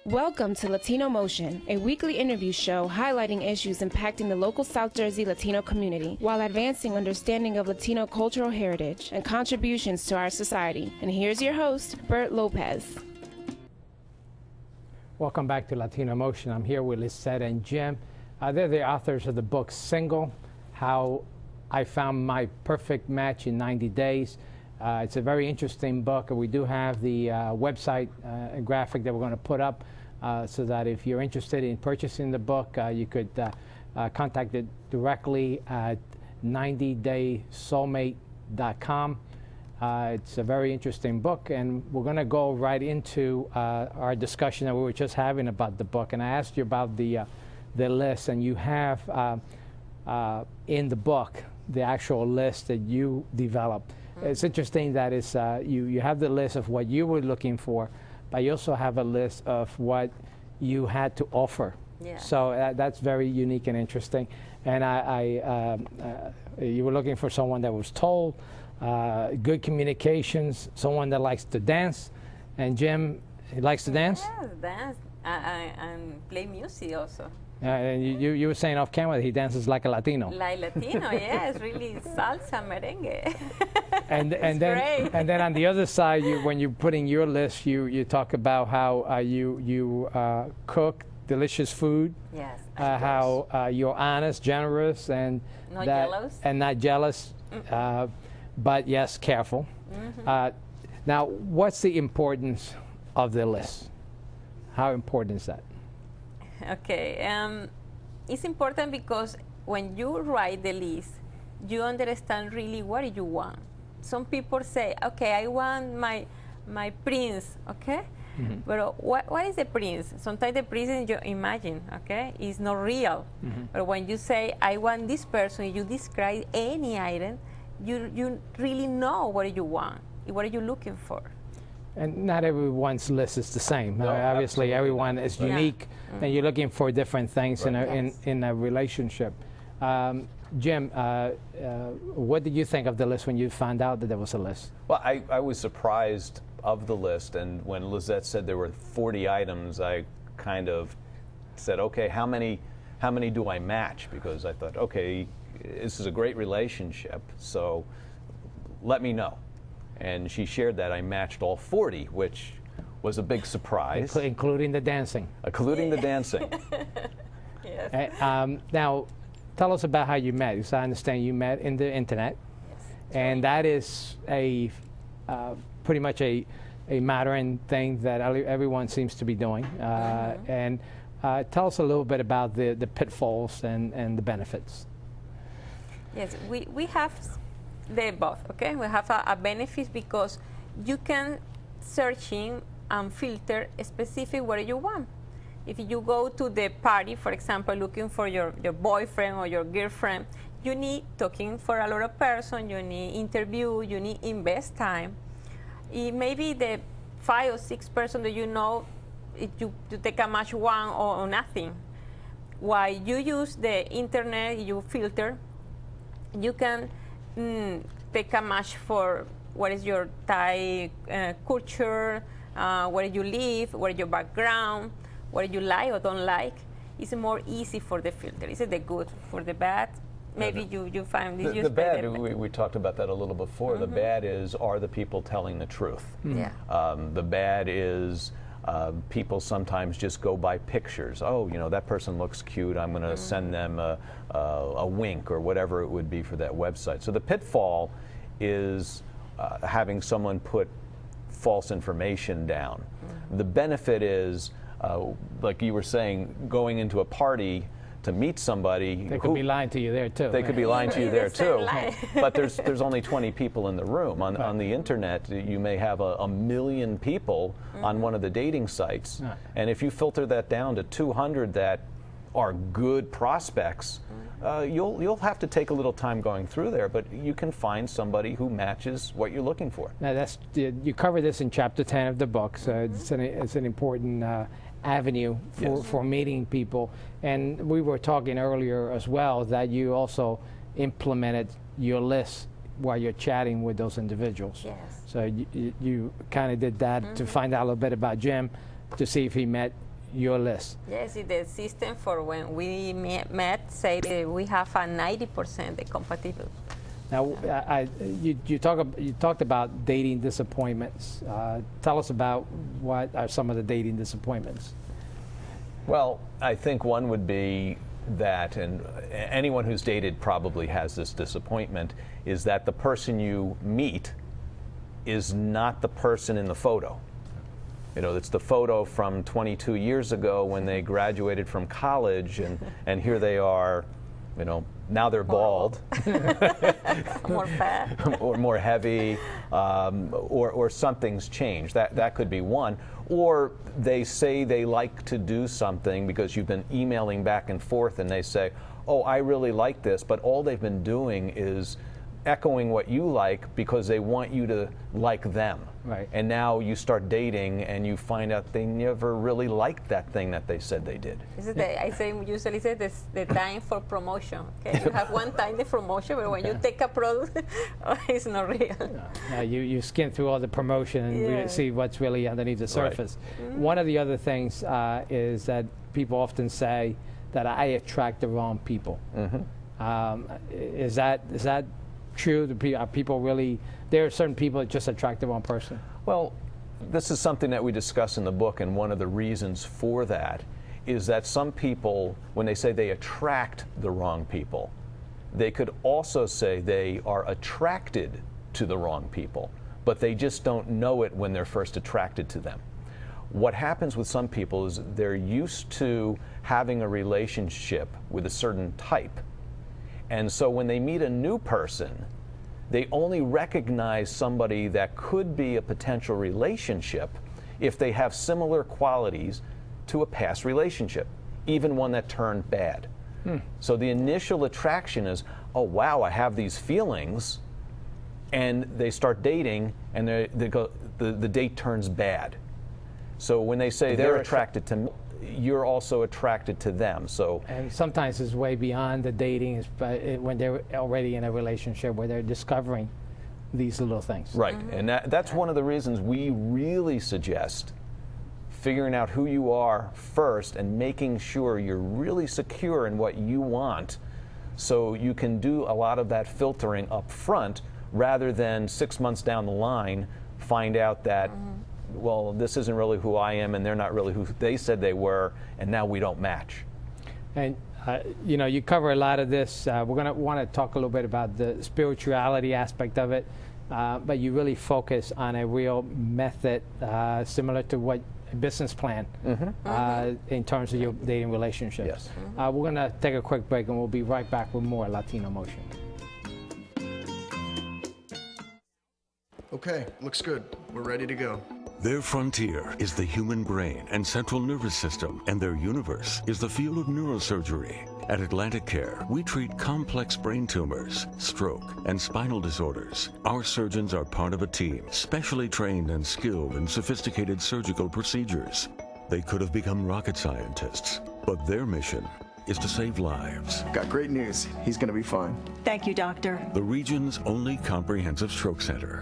Welcome to Latino Motion, a weekly interview show highlighting issues impacting the local South Jersey Latino community while advancing understanding of Latino cultural heritage and contributions to our society. And here's your host, Bert Lopez. Welcome back to Latino Motion. I'm here with Lisette and Jim. They're the authors of the book Single, How I Found My Perfect Match in 90 Days. It's a very interesting book. We do have the website graphic that we're going to put up so that if you're interested in purchasing the book, you could contact it directly at 90daysoulmate.com. It's a very interesting book, and we're going to go right into our discussion that we were just having about the book. And I asked you about the list, and you have in the book the actual list that you developed. It's interesting that it's, you have the list of what you were looking for, but you also have a list of what you had to offer. Yeah. So that's very unique and interesting. And you were looking for someone that was told, good communications, someone that likes to dance. And Jim, he likes to dance? Yeah, dance. And play music also. And you were saying off camera that he dances like a Latino. Like Latino, yes, really salsa, merengue. and then on the other side, when you're putting your list, you talk about how you cook delicious food. Yes. How you're honest, generous, and not jealous. And not jealous, but yes, careful. Mm-hmm. Now, what's the importance of the list? How important is that? Okay, it's important because when you write the list, you understand really what you want. Some people say, okay, I want my prince, okay? Mm-hmm. But what is the prince? Sometimes the prince you imagine, okay, is not real. Mm-hmm. But when you say, I want this person, you describe any item, you really know what you want, what are you looking for. And not everyone's list is the same. No, obviously, everyone is unique, yeah. And you're looking for different things in a relationship. Jim, what did you think of the list when you found out that there was a list? Well, I was surprised of the list, and when Lisette said there were 40 items, I kind of said, okay, how many do I match? Because I thought, okay, this is a great relationship, so let me know. And she shared that I matched all 40, which was a big surprise. Including the dancing. Including the dancing. Yes. Now, tell us about how you met. Because I understand you met in the internet. Yes. And that is pretty much a modern thing that everyone seems to be doing. Mm-hmm. And tell us a little bit about the pitfalls and the benefits. Yes, we have both, okay? We have a benefit because you can searching and filter specific what you want. If you go to the party, for example, looking for your boyfriend or your girlfriend, you need talking for a lot of person, you need interview, you need invest time. Maybe the 5 or 6 person that you know, you take a match one or nothing. While you use the internet, you filter, you can take a match for what is your Thai culture, where you live, what is your background, what you like or don't like. It's more easy for the filter. Is it the good? For the bad, maybe you find this use the bad, better. we talked about that a little before. Mm-hmm. The bad is, are the people telling the truth? Mm-hmm. Yeah. The bad is, people sometimes just go by pictures. Oh, you know, that person looks cute. I'm going to send them a wink or whatever it would be for that website. So the pitfall is having someone put false information down. Mm-hmm. The benefit is, like you were saying, going into a party to meet somebody. They could be lying to you there too. They could be lying to you there too. But there's only 20 people in the room. On the internet, you may have a million people on one of the dating sites. And if you filter that down to 200 that are good prospects, you'll have to take a little time going through there, but you can find somebody who matches what you're looking for. Now you cover this in chapter 10 of the book, so it's an important avenue for meeting people. And we were talking earlier as well that you also implemented your list while you're chatting with those individuals. Yes. So you kind of did that to find out a little bit about Jim, to see if he met your list. Yes, the system for when we met said we have a 90% compatible. Now, you talked about dating disappointments. Tell us about what are some of the dating disappointments. Well, I think one would be that, and anyone who's dated probably has this disappointment, is that the person you meet is not the person in the photo. You know, it's the photo from 22 years ago when they graduated from college, and here they are, you know, now they're bald. More fat. Or more heavy, or something's changed. That could be one. Or they say they like to do something because you've been emailing back and forth, and they say, oh, I really like this, but all they've been doing is echoing what you like because they want you to like them. Right. And now you start dating and you find out they never really liked that thing that they said they did. This is usually say this, the time for promotion. Okay, you have one time the promotion, but when you take a product, it's not real. You skim through all the promotion and see what's really underneath the surface. Right. One of the other things is that people often say that I attract the wrong people. Is that true? Are people really, there are certain people that just attract the wrong person? Well, this is something that we discuss in the book, and one of the reasons for that is that some people, when they say they attract the wrong people, they could also say they are attracted to the wrong people, but they just don't know it when they're first attracted to them. What happens with some people is they're used to having a relationship with a certain type. And so when they meet a new person, they only recognize somebody that could be a potential relationship if they have similar qualities to a past relationship, even one that turned bad. So the initial attraction is, oh wow, I have these feelings, and they start dating, and the date turns bad. So when they say they're attracted to me, you're also attracted to them. So, and sometimes it's way beyond the dating, when they're already in a relationship where they're discovering these little things. Right, and that's one of the reasons we really suggest figuring out who you are first and making sure you're really secure in what you want, so you can do a lot of that filtering up front rather than 6 months down the line find out that well, this isn't really who I am, and they're not really who they said they were, and now we don't match. And you know, you cover a lot of this. We're going to want to talk a little bit about the spirituality aspect of it, but you really focus on a real method similar to what a business plan in terms of your dating relationship. Yes. We're going to take a quick break, and we'll be right back with more Latino Motion. Okay, looks good. We're ready to go. Their frontier is the human brain and central nervous system, and their universe is the field of neurosurgery. At Atlantic Care, we treat complex brain tumors, stroke, and spinal disorders. Our surgeons are part of a team, specially trained and skilled in sophisticated surgical procedures. They could have become rocket scientists, but their mission is to save lives. Got great news. He's going to be fine. Thank you, doctor. The region's only comprehensive stroke center.